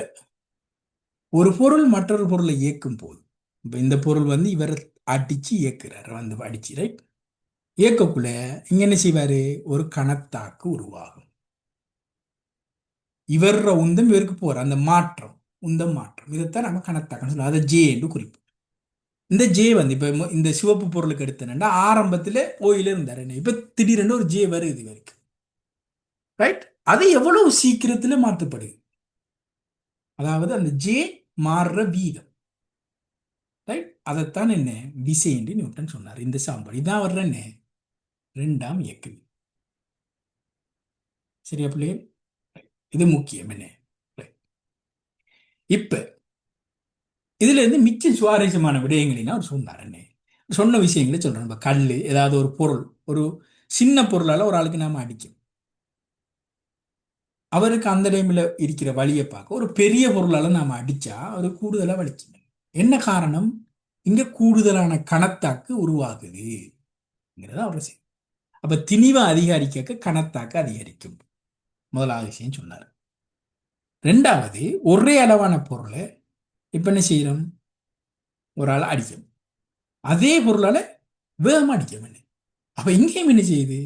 ஒரு பொருள் மற்றொரு பொருளை இயக்கும் போது, இப்ப இந்த பொருள் இவர் அடிச்சு இயக்குறாரு, அடிச்சு ரைட், இயக்கக்குள்ள இங்க என்ன செய்வாரு, ஒரு கணத்தாக்கு உருவாகும். இவர உந்தம் இவருக்கு போற அந்த மாற்றம், உந்தம் மாற்றம், இதைத்தான் நம்ம கணத்தாக்குன்னு சொல்லுவோம். அதை ஜே என்று குறிப்பு. இந்த ஜே இப்ப இந்த சிவப்பு பொருளுக்கு எடுத்தனா ஆரம்பத்துல ஓயில இருந்தாரு, இப்ப திடீரென்று ஒரு ஜே வருது இவருக்கு. ரைட்? அது எவ்வளவு சீக்கிரத்துல மாற்றப்படுது, அதாவது அந்த ஜே மாறுற வீதம். ரைட்? அதைத்தான் என்ன விசை என்று நியூட்டன் சொன்னார். இந்த சாம்பல் இதான் வர்ற என்ன இரண்டாம் இயக்கு. சரியா பிள்ளைகள்? இது முக்கியம். என்ன இப்ப இதுல இருந்து மிச்சம் சுவாரஸ்யமான விடயங்களினா அவர் சொன்னார். என்ன சொன்ன விஷயங்களை சொல்றேன். நம்ம கல், ஏதாவது ஒரு பொருள், ஒரு சின்ன பொருளால ஒரு ஆளுக்கு நாம அடிக்கும், அவருக்கு அந்த டைம்ல இருக்கிற வழியை பார்க்க ஒரு பெரிய பொருளால நாம அடிச்சா அவரு கூடுதலா வலிக்கும். என்ன காரணம், இங்க கூடுதலான கணத்தாக்கு உருவாகுது அவசியம். அப்ப திணிவை அதிகரிக்க கணத்தாக்கு அதிகரிக்கும், முதலாவது விஷயம் சொன்னார். ரெண்டாவது, ஒரே அளவான பொருளை இப்ப என்ன செய்யறோம், ஒரு ஆள் அடிக்கும், அதே பொருளால வேகமா அடிக்கும். அப்ப இங்கேயும் என்ன செய்யுது,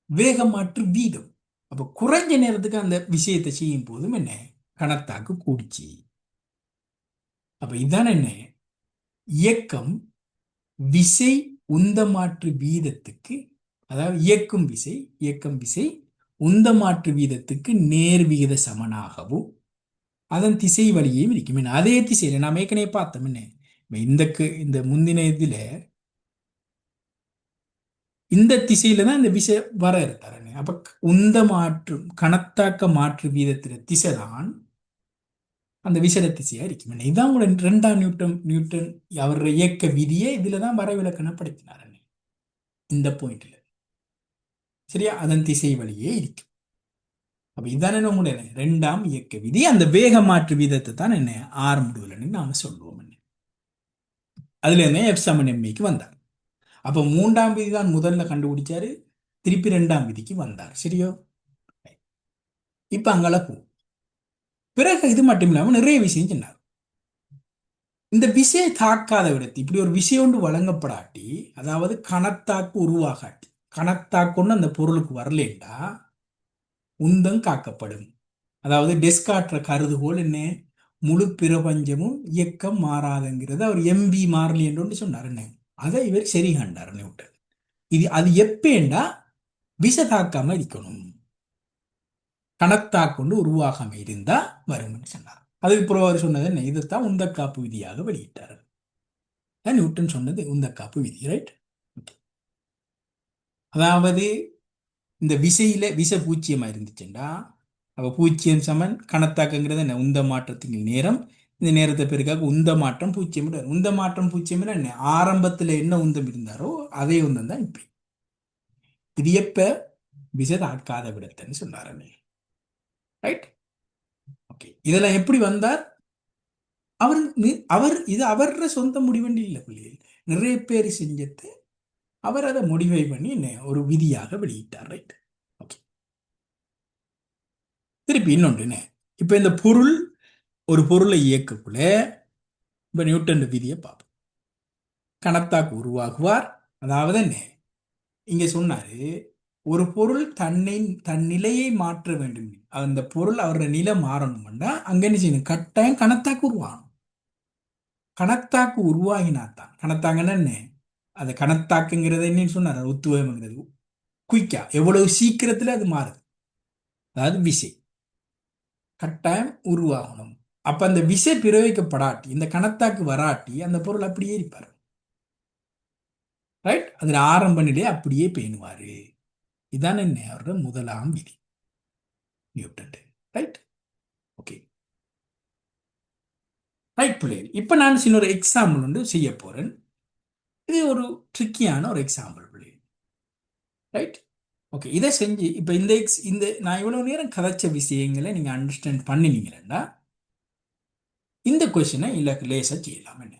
வேகம் மாற்று வீதம். அப்ப குறைஞ்ச நேரத்துக்கு அந்த விஷயத்தை செய்யும் போதும் என்ன கணத்தாக்கு கூடிச்சு. அப்ப இதுதான் என்ன இயக்கம் விசை உந்தமாற்று வீதத்துக்கு, அதாவது இயக்கம் விசை உந்தமாற்று வீதத்துக்கு நேர் விகித சமனாகவும் அதன் திசை வழியையும் இருக்கும். அதே திசையில நாம் ஏற்கனவே பார்த்தோம். என்ன இந்த முந்தின இதுல இந்த திசையில தான் இந்த விசை வர இருக்காரு. அப்ப உந்த மாற்று கணத்தாக்க மாற்று வீதத்தில திசை தான் அந்த விசைட திசையா இருக்கும். இதான் கூட இரண்டாம் நியூட்டன் அவர் இயக்க விதியை இதுலதான் வரைவிலக்கணப்படுத்தினார் இந்த பாயிண்ட்ல. சரியா? அதன் திசை வழியே இருக்கும். அப்ப இதுதானே உங்களுடைய ரெண்டாம் இயக்க விதி. அந்த வேக மாற்று வீதத்தை தான் என்ன ஆர் முடிவுலன்னு நாம சொல்லுவோம். அதுல இருந்து எஃப் சமன் எம்ஐக்கு வந்தார். அப்ப மூன்றாம் விதி தான் முதல்ல கண்டுபிடிச்சாரு, திருப்பி ரெண்டாம் விதிக்கு வந்தார். சரியோ? இப்ப அங்கெல்லாம் போ. பிறகு இது மட்டும் இல்லாம நிறைய விஷயம் சொன்னார். இந்த விசைய தாக்காத விடத்து இப்படி ஒரு விஷயம் ஒன்று வழங்கப்படாட்டி, அதாவது கணத்தாக்கு உருவாகாட்டி, கணத்தாக்குன்னு அந்த பொருளுக்கு வரலேண்டா உந்தம் காக்கப்படும். அதாவது டெஸ்கார்ட்ற கருதுகோள் என்ன, முழு பிரபஞ்சமும் இயக்கம் மாறாதுங்கிறது அவர் எம்பி மாறலி என்று சொன்னார். என்ன அதை இவர் சரி கண்டார் நியூட்டன். இது அது எப்பேண்டா விசை தாக்காம இருக்கணும், கணத்தாக்கொண்டு உருவாகாம இருந்தா வரும்னு சொன்னார். அதுக்கு பிறகு அவர் சொன்னது என்ன, இதைத்தான் உந்த காப்பு விதியாக வெளியிட்டார். நியூட்டன் சொன்னது உந்த காப்பு விதி. ரைட்? அதாவது இந்த விசையில விச பூச்சியமா இருந்துச்சுண்டா, அப்ப பூச்சியம் சமன் கணத்தாக்குங்கிறது என்ன, உந்த மாற்றத்தின் நேரம். இந்த நேரத்தை பெருக்காக உந்த மாற்றம் பூச்சியம். உந்த மாற்றம் பூச்சியம் என்ன, ஆரம்பத்துல என்ன உந்தம் இருந்தாரோ அதே உந்தம் தான் இப்ப. இது எப்ப விசை தாக்காத விடத்தன்னு சொன்னார். ரைட்? ஓகே. இதெல்லாம் எப்படி வந்தார்? அவர் அவர் இது அவர சொந்த முடிவண்டி இல்லை பிள்ளைகள், நிறைய பேர் செஞ்சது. அவர் அதை முடிவை பண்ணி என்ன ஒரு விதியாக வெளியிட்டார். ரைட்? ஓகே. திருப்பி இன்னொன்று, இப்ப இந்த பொருள் ஒரு பொருளை இயக்கக்குள்ள இப்ப நியூட்டன் விதியை பார்ப்போம். கணத்தாக்கு உருவாகுவார். அதாவது என்ன இங்க சொன்னாரு, ஒரு பொருள் தன் நிலையை மாற்ற வேண்டும். அந்த பொருள் அவரோட நிலை மாறணும்னா அங்க என்ன செய்யணும், கட்டாயம் கணத்தாக்கு உருவாகணும். கணத்தாக்கு உருவாகினாத்தான், கணத்தாங்கன்னா என்ன, அது கணத்தாக்குங்கிறது என்னன்னு சொன்னார், ஒத்துவம்ங்கிறது குயிக்கா எவ்வளவு சீக்கிரத்துல அது மாறுது. அதாவது விசை கட்டாயம் உருவாகணும். அப்ப அந்த விசை பிரயோகிக்கப்படாட்டி, இந்த கணத்தாக்கு வராட்டி அந்த பொருள் அப்படியே இருப்பார். ரைட்? அதுல ஆரம்ப நிலையை அப்படியே பேணுவாரு. இதான் என்ன அவரோட முதலாம் விதி நியூட்டன். ரைட்? ஓகே. ரைட் பிள்ளைகள், இப்ப நான் சின்ன ஒரு எக்ஸாம்பிள் ஒன்று செய்ய போறேன். இது ஒரு ட்ரிக்கியான ஒரு எக்ஸாம்பிள் பிள்ளைகள். ரைட்? ஓகே. இதை செஞ்சு இப்ப இந்த நான் இவ்வளவு நேரம் கதைச்ச விஷயங்களை நீங்க அண்டர்ஸ்டாண்ட் பண்ணினீங்கன்னா இந்த கொஸ்டினை இல்ல லேசா செய்யலாம். என்ன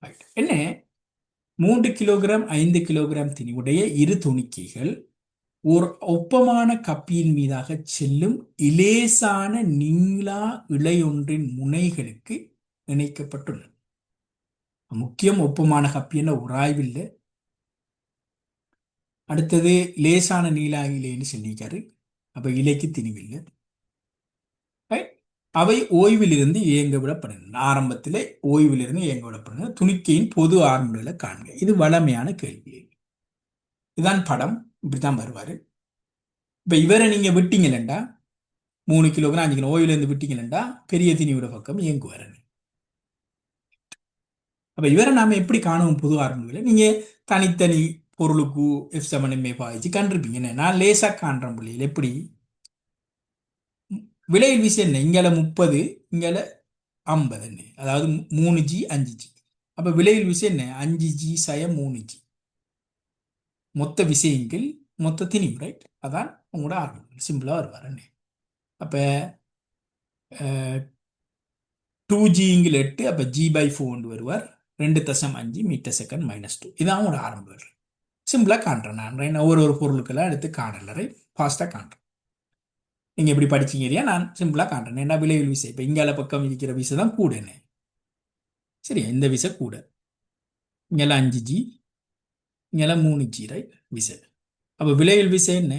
ரைட்? என்ன 3 கிலோகிராம் 5 கிலோகிராம் திணிவுடைய இரு துணிக்கைகள் ஒரு ஒப்பமான கப்பியின் மீதாக செல்லும் இலேசான நீளா இழையொன்றின் முனைகளுக்கு இணைக்கப்பட்டுள்ளது. முக்கியம் ஒப்பமான கப்பி என்ற உராய்வில்லை. அடுத்தது லேசான நீளா இலைன்னு சொல்லிக்காரு. அப்ப இலைக்கு திணிவில்லை. அவை ஓய்விலிருந்து இயங்க விடப்படுகின்றன. ஆரம்பத்தில் ஓய்விலிருந்து இயங்க விடப்படுகின்றன. துணிக்கையின் பொது ஆரம்பங்களை காண்க. இது வளமையான கேள்வி. இதுதான் படம். இப்படித்தான் வருவாரு. இப்ப இவரை நீங்க விட்டீங்களா, 3 கிலோகிராம் 5 கிலோ ஓய்வுல இருந்து விட்டீங்களா, பெரிய திணிவிட பக்கம் இயங்குவாரு. அப்ப இவரை நாம எப்படி காணுவோம்? பொது ஆரம்பங்களை நீங்க தனித்தனி பொருளுக்கு எஃப் சமன் பாய்ச்சி கண்டிருப்பீங்க. நான் லேசா காண்றேன் பிள்ளைகள். எப்படி விலையில் விஷயம் என்ன, இங்கால 30 இங்கால 50 என்ன, அதாவது 3G 5G. அப்ப விலையில் விஷயம் என்ன, 5G சய 3G மொத்த விஷயங்கள் மொத்த திணிவு. ரைட்? அதான் உங்களோட ஆரம்பம். சிம்பிளா வருவார். அப்ப 2G 8, அப்ப G/4 வருவார். 2.5 மீட்டர் செகண்ட் -2. இதான் உங்களோட ஆரம்பம். சிம்பிளா காண்றேன் நான். ஒரு பொருளுக்கெல்லாம் எடுத்து காணல. ரைட்? ஃபாஸ்டா காண்றேன். நீங்க எப்படி படிச்சீங்க இல்லையா, நான் சிம்பிளா காண்றேன். என்ன விலையில் விசை இப்ப இங்கால பக்கம் இருக்கிற விசை தான் கூட. என்ன சரியா, இந்த விசை கூட. இங்கெல்லாம் 5G இங்கெல்லாம் 3G. ரைட்? விசை. அப்ப விலையில் விசை என்ன,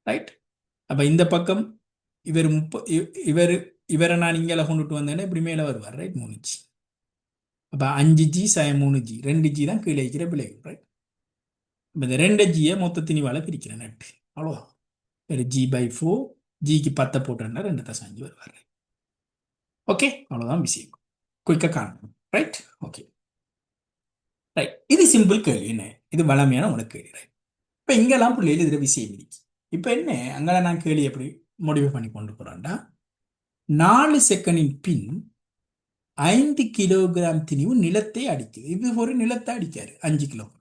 ரைட்? அப்ப இந்த பக்கம் இவர் இவரை நான் இங்கே கொண்டுட்டு வந்தேன்னா இப்படி மேலே வருவார். ரைட்? 3G. அப்ப 5G சய 3G 2G தான் கீழே இருக்கிற விளைவு. ரைட்? இந்த 2G மொத்த திணிவால பிரிக்கிறேன். நட்டு அவ்வளோதான். ஒரு G/4 Gக்கு 10 போட்டோன்னா 2.5 வருவார். ஓகே, அவ்வளோதான் விஷயம். குயிக்காக காணணும். ரைட்? ஓகே. ரைட். இது சிம்பிள் கேள்வி. என்ன இது வளமையான உனக்கு கேள்வி. ரைட்? இப்போ இங்கெல்லாம் பிள்ளைகள் இதில் விஷயம் இருக்கு. இப்போ என்ன அங்கெல்லாம் நான் கேள்வி எப்படி முடிவு பண்ணி கொண்டு போறேன்டா, 4 செகண்டின் பின் 5 கிலோகிராம் திணிவு நிலத்தை அடிக்குது. இது ஒரு நிலத்தை அடிக்காரு 5 கிலோகிராம்.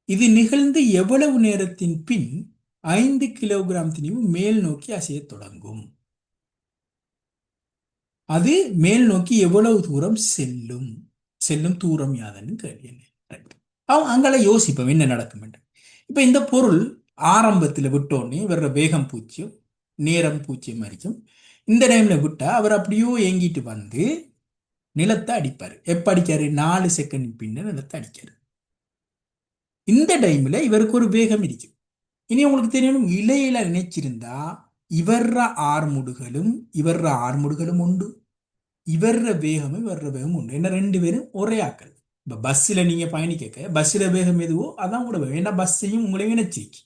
இது நிகழ்ந்து எவ்வளவு நேரத்தின் பின் 5 கிலோகிராம் திணிவு மேல் நோக்கி அசையத் தொடங்கும். அது மேல் நோக்கி எவ்வளவு தூரம் செல்லும்? செல்லும் தூரம் யாதுன்னு கேள்வி என்ன? Right. அவன் அங்கே யோசிப்போம் என்ன நடக்கும் என்று. இப்போ இந்த பொருள் ஆரம்பத்தில் விட்டோடனே வர்ற வேகம் பூச்சியம், நேரம் பூச்சியம் வரைக்கும் இந்த டைம்ல விட்டா அவர் அப்படியோ ஏங்கிட்டு வந்து நிலத்தை அடிப்பார். எப்ப அடிக்காரு? 4 செகண்ட் பின்ன நிலத்தை அடிக்காரு. இந்த டைம்ல இவருக்கு ஒரு வேகம் இருக்கு. இனி உங்களுக்கு தெரியணும், இலையில நினைச்சிருந்தா இவர்ற ஆர்முடுகளும் ஆர்முடுகளும் உண்டு, இவர்ற வேகமும் வேகம் உண்டு. என்ன, ரெண்டு பேரும் ஒரே ஆக்கள். இப்ப பஸ்ஸில் நீங்க பயணிக்க பஸ்ஸில் வேகம் எதுவோ அதான் கூட வேகம். ஏன்னா பஸ்ஸையும் உங்களையும் இணைச்சிருக்கு.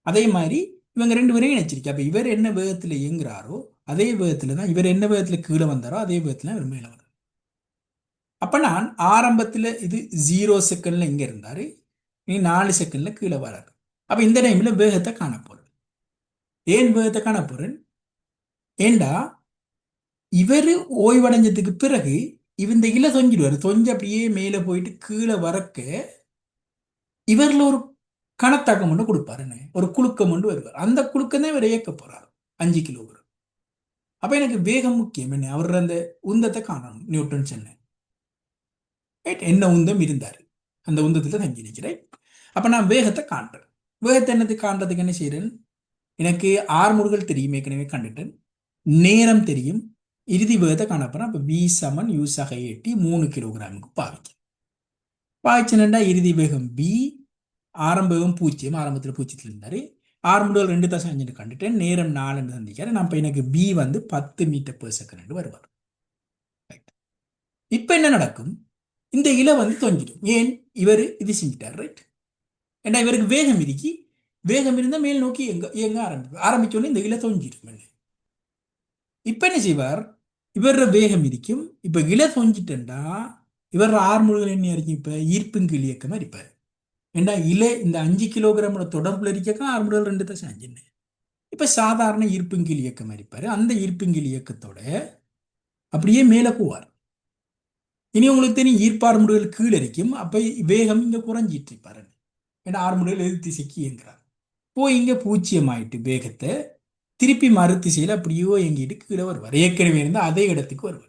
அதே மாதிரி இவங்க ரெண்டு பேரையும் இணைச்சிருக்கு. அப்ப இவர் என்ன வேகத்துல இயங்குறாரோ அதே வேகத்துல தான் இவர் என்ன வேகத்துல கீழே வந்தாரோ அதே வேகத்துல இவர் மேல வரும். அப்ப நான் ஆரம்பத்துல இது 0 செகண்ட்ல இங்க இருந்தாரு, நீ 4 செகண்ட்ல கீழே வராரு. அப்ப இந்த டைம்ல வேகத்தை காண போறேன். ஏன் வேகத்தை காண போறேன்? ஏண்டா இவரு ஓய்வடைஞ்சதுக்கு பிறகு இந்த இலை தொங்கிடுவாரு. தொஞ்சு அப்படியே மேல போயிட்டு கீழே வரக்க இவர்ல ஒரு கணத்தாக்கம் ஒன்று கொடுப்பாருன்னு, ஒரு குலுக்கம் ஒன்று வருவார். அந்த குலுக்கம் தான் இவர் இயக்க போறாரு 5 கிலோகிராம். அப்ப எனக்கு வேகம் முக்கியம். என்ன, அவர் அந்த உந்தத்தை காணணும். நியூட்டன் சொன்ன என்ன உந்தம் இருந்தாரு, அந்த உந்தத்துல தங்கி நிற்கிறேன். அப்ப நான் வேகத்தை காண்றேன். வேகத்தை என்னது காண்றதுக்கு என்ன செய்யறேன்? எனக்கு ஆர்முடுகள் தெரியும், ஏற்கனவே கண்டுட்டேன். நேரம் தெரியும், இறுதி வேகத்தை காணப்போறேன். அப்ப V சமன் U சக 3 கிலோகிராமுக்கு பாய்ச்சனண்டா இறுதி வேகம் B, ஆரம்ப வேகம் 0. ஆரம்பத்தில் 0 இருந்தாரு. ஆர்முடுகள் 2.5 கண்டுட்டேன். நேரம் 4 சந்திக்கிறேன். நான் எனக்கு B வந்து 10 மீட்டர் பெர் செகண்ட் வருவார். இப்ப என்ன நடக்கும்? இந்த இலை வந்து தொங்கிடும். ஏன்? இவர் இது செஞ்சிட்டார். ரைட். ஏன்னா இவருக்கு வேகம் இருக்கி, வேகம் இருந்தால் மேல் நோக்கி எங்க ஆரம்பிச்சோடனே இந்த இலை தொங்கிடும். இப்ப என்ன செய்வார்? இவர் வேகம் இருக்கும். இப்ப இலை தொங்கிட்டா இவர் ஆர்முடுகள் என்ன இருக்கும்? இப்ப ஈர்ப்புங்கில் இயக்கமா இருப்பார். ஏண்டா இலை இந்த 5 கிலோகிராமோட தொடர்புல இருக்க ஆர்முடுகள் 2.5. இப்ப சாதாரண ஈர்ப்புங்கில் இயக்கம் இருப்பாரு. அந்த ஈர்ப்புங்கில் இயக்கத்தோட அப்படியே மேல போவார். இனி உங்களுக்கு தெரியும், ஈர்ப்பார்முடுகள் கீழே இருக்கும். அப்ப வேகம் இங்க குறைஞ்சிட்டு இருப்பாரு. ஏன்னா ஆர்முடுகள் எதிர் திசைக்கு இயங்குறார். போய் இங்க 0 ஆயிட்டு வேகத்தை திருப்பி மறு திசையில அப்படியோ இயங்கிட்டு கீழே வருவார். ஏற்கனவே இருந்தால் அதே இடத்துக்கு வருவார்.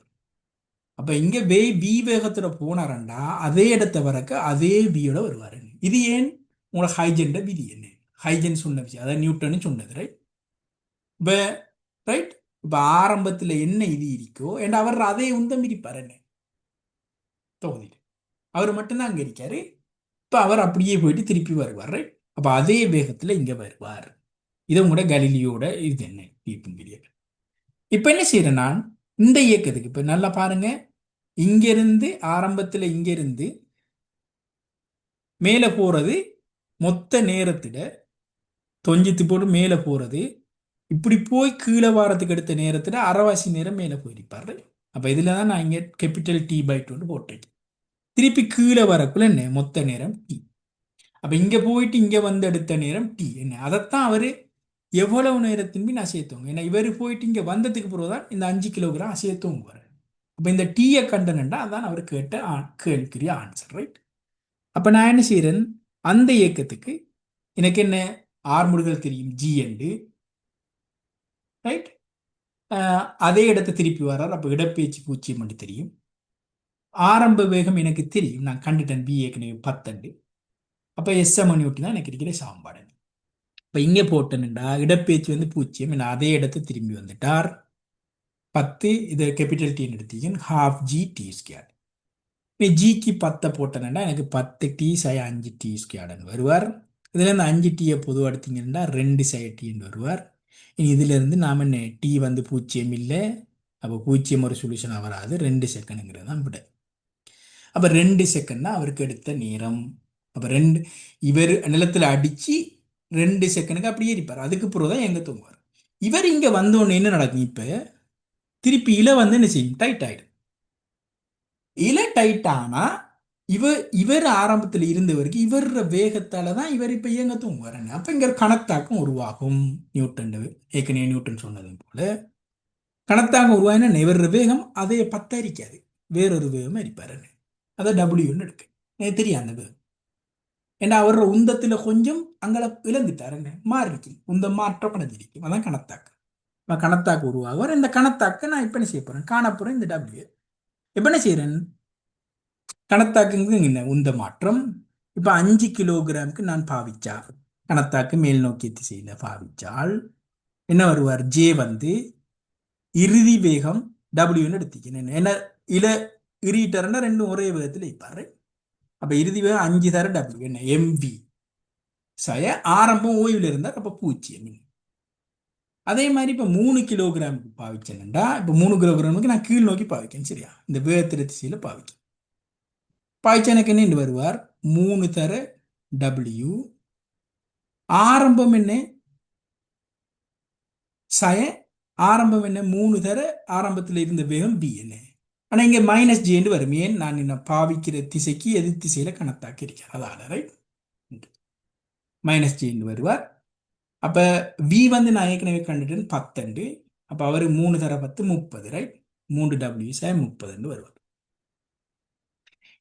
அப்ப இங்க V வேகத்துல போனாரண்டா அதே இடத்தை வரக்க அதே வியோட வருவாரு. இது ஏன்? உங்களோட ஹைஜென்ட விதி என்ன? ஹைஜென் சொன்ன விஷயம், அதாவது நியூட்டன் சொன்னது. ரைட். இப்ப ரைட். இப்ப ஆரம்பத்துல என்ன இது இருக்கோ ஏன்னா அவர் அதே உந்தம் இருப்பார். என்ன தொகுதியில் அவர் மட்டும்தான் அங்க இருக்காரு. இப்ப அவர் அப்படியே போயிட்டு திருப்பி வருவார். ரைட். அப்ப அதே வேகத்துல இங்க வருவார். இதை உங்களோட கலீலியோட இது என்ன ஈர்ப்புங்கில். இப்ப என்ன செய்யறேன் நான்? இந்த இயக்கத்துக்கு இப்ப நல்லா பாருங்க, இங்கிருந்து ஆரம்பத்துல இங்கிருந்து மேல போறது மொத்த நேரத்துல தொஞ்சித்து போட்டு மேல போறது, இப்படி போய் கீழே வாரத்துக்கு எடுத்த நேரத்துல அரைவாசி நேரம் மேல போயிருப்பாரு. அப்ப இதுலதான் நான் இங்க T/2 போட்டேன். திருப்பி கீழே வரக்குள்ள என்ன மொத்த நேரம் T. அப்ப இங்க போயிட்டு இங்க வந்து எடுத்த நேரம் T என்ன, அதைத்தான் அவரு எவ்வளவு நேரத்தின் பின் அசையத்தோங்க. ஏன்னா இவர் போயிட்டு இங்க வந்ததுக்கு பிறகுதான் இந்த 5 கிலோகிராம் அசையத்தோங்குவார். அப்ப இந்த டீயை கண்டனண்டா அதான் அவர் கேட்ட கேள்விக்குரிய ஆன்சர். ரைட். அப்ப நான் என்ன செய்யறேன்? அந்த இயக்கத்துக்கு எனக்கு என்ன ஆர்முடுகள் தெரியும், G என்று. ரைட். அதே இடத்தை திருப்பி வர்றார். அப்ப இடப்பெயர்ச்சி 0 என்று தெரியும். ஆரம்ப வேகம் எனக்கு தெரியும், நான் கண்டுட்டேன், B ஏற்கனவே 10. அப்ப SMNUT தான் எனக்கு இருக்கிற சாம்பாடு. இப்ப இங்க போட்டேன்டா இடப்பெயர்ச்சி வந்து 0. அதே இடத்தை திரும்பி வந்துட்டார். 10, இதை கேபிட்டல் T எடுத்தீங்க, ½ G/T². நீ Gக்கு 10 போட்டேன்னா எனக்கு 10T/5T² வருவார். இதுல இருந்து 5T பொதுவாக எடுத்தீங்கன்னா 2/T வருவார். இனி இதுல இருந்து நாம என்ன, T வந்து 0 இல்லை. அப்போ 0 ஒரு சொல்யூஷனாக வராது. 2 செகண்டுங்கிறது தான் விட. அப்ப 2 செகண்ட்னா அவருக்கு எடுத்த நேரம். அப்ப இவர் நிலத்துல அடிச்சு 2 செகண்டுக்கு அப்படியே இருப்பார். அதுக்கு பிறகுதான் எங்க தூங்குவார். இவர் இங்க வந்தோடனே என்ன நடக்கும்? இப்ப திருப்பி இலை வந்து என்ன செய்யும்? டைட் ஆயிடும். இலை டைட் ஆனா இவர் ஆரம்பத்தில் இருந்தவருக்கு இவர் வேகத்தால தான் இவர் இப்ப இயங்க தூங்குவார். அப்ப இங்க கணத்தாக்கம் உருவாகும். ஏற்கனவே நியூட்டன் சொன்னது போல கணத்தாக்கம் உருவாயினா இவர் வேகம் அதே 10 அரிக்காது, வேறொரு வேகம் அரிப்பாரு. அதை W எடுக்க எனக்கு தெரியும் அந்த வேகம். ஏன்னா அவர் உந்தத்துல கொஞ்சம் அங்கே இழந்துட்டார், என்ன மாறிருக்கு, உந்த மாற்றம் அடைஞ்சிருக்கும். அதான் கணத்தாக்கு. கணத்தாக்கு உருவாகுவார். இந்த கணத்தாக்க நான் இப்ப என்ன செய்ய போறேன், காணப்போறேன். இந்த டபிள்யூ இப்ப என்ன செய்யறேன், கணத்தாக்குங்க என்ன உந்த மாற்றம். இப்ப 5 கிலோகிராமுக்கு நான் பாவிச்சா, கணத்தாக்கு மேல் நோக்கிய திசையில பாவிச்சால் என்ன வருவார், ஜே வந்து இறுதி வேகம் டபிள்யூன்னு எடுத்துக்கணும். என்ன இல இறீட்டர்னா ரெண்டும் ஒரே வேகத்தில் வைப்பாரு. அப்ப இறுதி வேகம் 5 தர டபிள்யூ என்ன எம்வி சய ஆரம்பம் ஓய்வில் இருந்தார். அப்ப 0. அதே மாதிரி இப்ப 3 கிலோகிராமுக்கு பாவிச்சேன்டா, இப்ப 3 கிலோகிராமுக்கு நான் கீழ் நோக்கி பாவிக்கேன். சரியா, இந்த வேகத்திர திசையில பாவிக்கேன். பாய்ச்சனுக்கு என்ன வருவார், 3 தர டபிள்யூ ஆரம்பம் என்ன சய ஆரம்பம் என்ன 3 தர ஆரம்பத்தில் இருந்த வேகம் பி என்ன. ஆனா இங்க மைனஸ் ஜேன்னு வரும். ஏன், நான் என்ன பாவிக்கிற திசைக்கு எதிர் திசையில கணத்தாக்கி இருக்கிறேன். அதால ரைட் மைனஸ் ஜேன்னு வருவார். அப்ப வி வந்து நான் ஏற்கனவே கண்டுட்டேன் 10. அப்ப அவரு 3 தர 10 30 ரைட். 3W 30 வருவார்.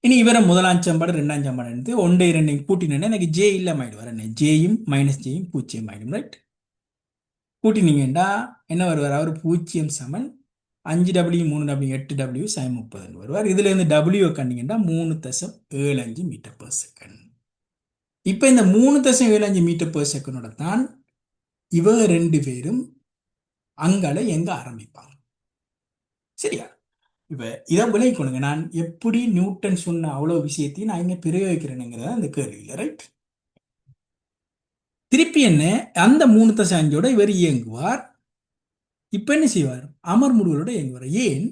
இனி இவரை முதலாம் சம்பாடு 2ஆம் சம்பாடு எடுத்து 1 2 கூட்டினேன்னா எனக்கு ஜே இல்லாம என்ன ஜேயும் மைனஸ் ஜேயும் 0 ஆயிடும் ரைட். கூட்டினீங்கன்னா என்ன வருவார், அவர் 0 சமன் 5W 3W 8W 30 வருவார். இதுல இருந்து W கண்டிங்கன்னா 3.75 மீட்டர் பர் செகண்ட். இப்ப இந்த 3.75 மீட்டர் பர் செகண்டோட தான் இவ 2 பேரும் அங்கால எங்க ஆரம்பிப்பாங்க. சரியா, இப்ப இதை விளைக்கொள்ளுங்க. நான் எப்படி நியூட்டன் சொன்ன அவ்வளவு விஷயத்தையும் நான் இங்க பிரயோகிக்கிறேனுங்கிறத அந்த கேள்வியில் ரைட். திருப்பி என்ன, அந்த 3.5 இவர் இயங்குவார். இப்ப என்ன செய்வார், அமர் முடிவுகளோட இயங்குவார். ஏன்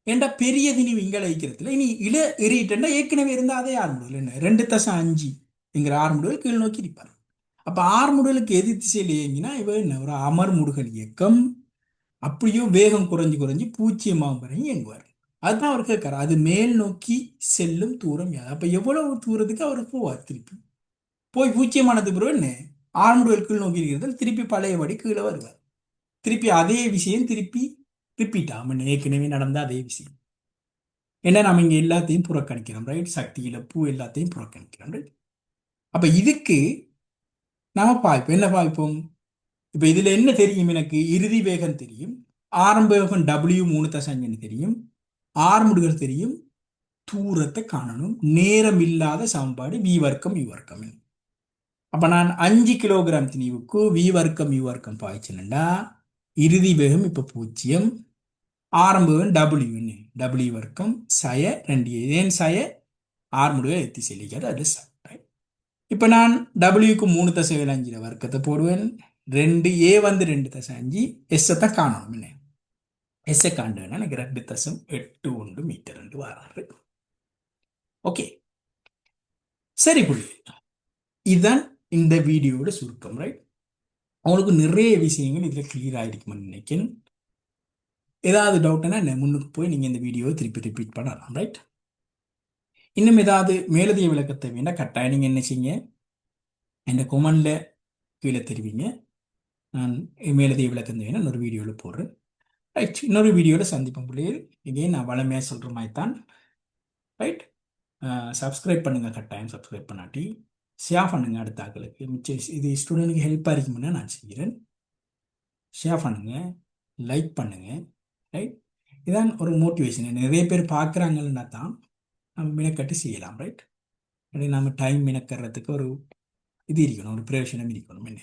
ஏண்டா பெரிய திணிவு இங்கே வைக்கிறதுல இனி இட எறிட்டா ஏற்கனவே இருந்தால் அதே 6 முடிவுகள் என்ன 2.5 என்கிற 6 முடிவுகள் கீழ் நோக்கி இருப்பார். அப்ப 6 முடிவுகளுக்கு எதிர் திசையில் இயங்கினா இவ என்ன ஒரு அமர் முடுகல் இயக்கம் அப்படியோ வேகம் குறைஞ்சு குறைஞ்சு 0 வரை இயங்குவார். அதுதான் அவர் கேட்கிறார், அது மேல் நோக்கி செல்லும் தூரம் யாது. அப்ப எவ்வளவு தூரத்துக்கு அவர் போவார், திருப்பி போய் 0 பிறகு என்ன 6 முடிவுகள் கீழ் நோக்கி இருக்கிறது, திருப்பி பழையபடி கீழே வருவார். திருப்பி அதே விஷயம் திருப்பி ரிப்பீட் ஆகும், ஏற்கனவே நடந்த அதே விஷயம். ஏன்னா நம்ம இங்க எல்லாத்தையும் புறக்கணிக்கிறோம் ரைட், சக்தி இழப்பு எல்லாத்தையும் புறக்கணிக்கிறோம் ரைட். அப்ப இதுக்கு நாம பாய்ப்போம், என்ன பாய்ப்போம், இப்ப இதுல என்ன தெரியும், எனக்கு இறுதி வேகம் தெரியும், ஆரம்ப வேகம் W 3.5 தெரியும், ஆர்முடுகள் தெரியும், தூரத்தை காணணும், நேரம் இல்லாத சமன்பாடு V வர்க்கம் U வர்க்கம். அப்ப நான் 5 கிலோகிராம் திணிவுக்கு V வர்க்கம் U வர்க்கம் பாய்ச்சலண்டா இறுதி வேகம் இப்ப 0, ஆரம்ப வேகம் W வர்க்கம் சய 2 ஏன் சய ஆர்முடுக எத்தி செல்லிக்காது அது ச. இப்ப நான் டபிள்யூக்கு 3.75 வர்க்கத்தை போடுவேன். 2A வந்து 2.5 எஸ் தான் காணணும். என்ன எஸ் காண்டுன்னா எனக்கு 2.81 மீட்டர் என்று வராது. ஓகே சரி புள்ளி, இதுதான் இந்த வீடியோட சுருக்கம் ரைட். அவங்களுக்கு நிறைய விஷயங்கள் இதுல கிளியர் ஆயிருக்கும்னு நினைக்கிறேன். ஏதாவது டவுட்னா முன்னுக்கு போய் நீங்க இந்த வீடியோவை திருப்பி ரிப்பீட் பண்ணலாம் ரைட். இன்னும் ஏதாவது மேலதிக விளக்கத்தை வேணா கட்டாயம் நீங்க என்ன செய்யுங்க, இந்த கொமெண்ட்ல கீழே தெரிவிங்க. நான் மேலதிக விளக்கம் வேணா இன்னொரு வீடியோவில் போடுறேன் ரைட். இன்னொரு வீடியோவில் சந்திப்போம் பிள்ளைகள். இதே நான் வளமையாக சொல்கிற மாதிரி தான் ரைட். சப்ஸ்கிரைப் பண்ணுங்க, கட்டாயம் சப்ஸ்கிரைப் பண்ணாட்டி ஷேர் பண்ணுங்க அடுத்த ஆக்களுக்கு. மிச்சம் இது ஸ்டூடெண்ட்டுக்கு ஹெல்ப்பாக இருக்கும்னு நான் செய்கிறேன். ஷேர் பண்ணுங்க, லைக் பண்ணுங்க ரைட். இதான் ஒரு மோட்டிவேஷன். நிறைய பேர் பார்க்குறாங்கன்னா தான் நம்ம மினக்கட்டு செய்யலாம் ரைட். அப்படி நம்ம டைம் மினக்கிறதுக்கு ஒரு இது இருக்கணும், ஒரு பிரயோஜனம் இருக்கணும் என்ன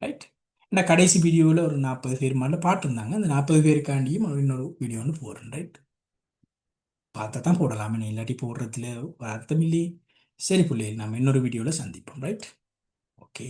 ரைட். ஏன்னா கடைசி வீடியோவில் ஒரு 40 பேர் மேலே பாட்டுருந்தாங்க. அந்த 40 பேருக்காண்டியும் இன்னொரு வீடியோ ஒன்று போடுறேன் ரைட். பார்த்தா தான் போடலாமே, இல்லாட்டி போடுறதுல அர்த்தம் இல்லையே. சரி பிள்ளைகள், நம்ம இன்னொரு வீடியோவில் சந்திப்போம் ரைட். ஓகே.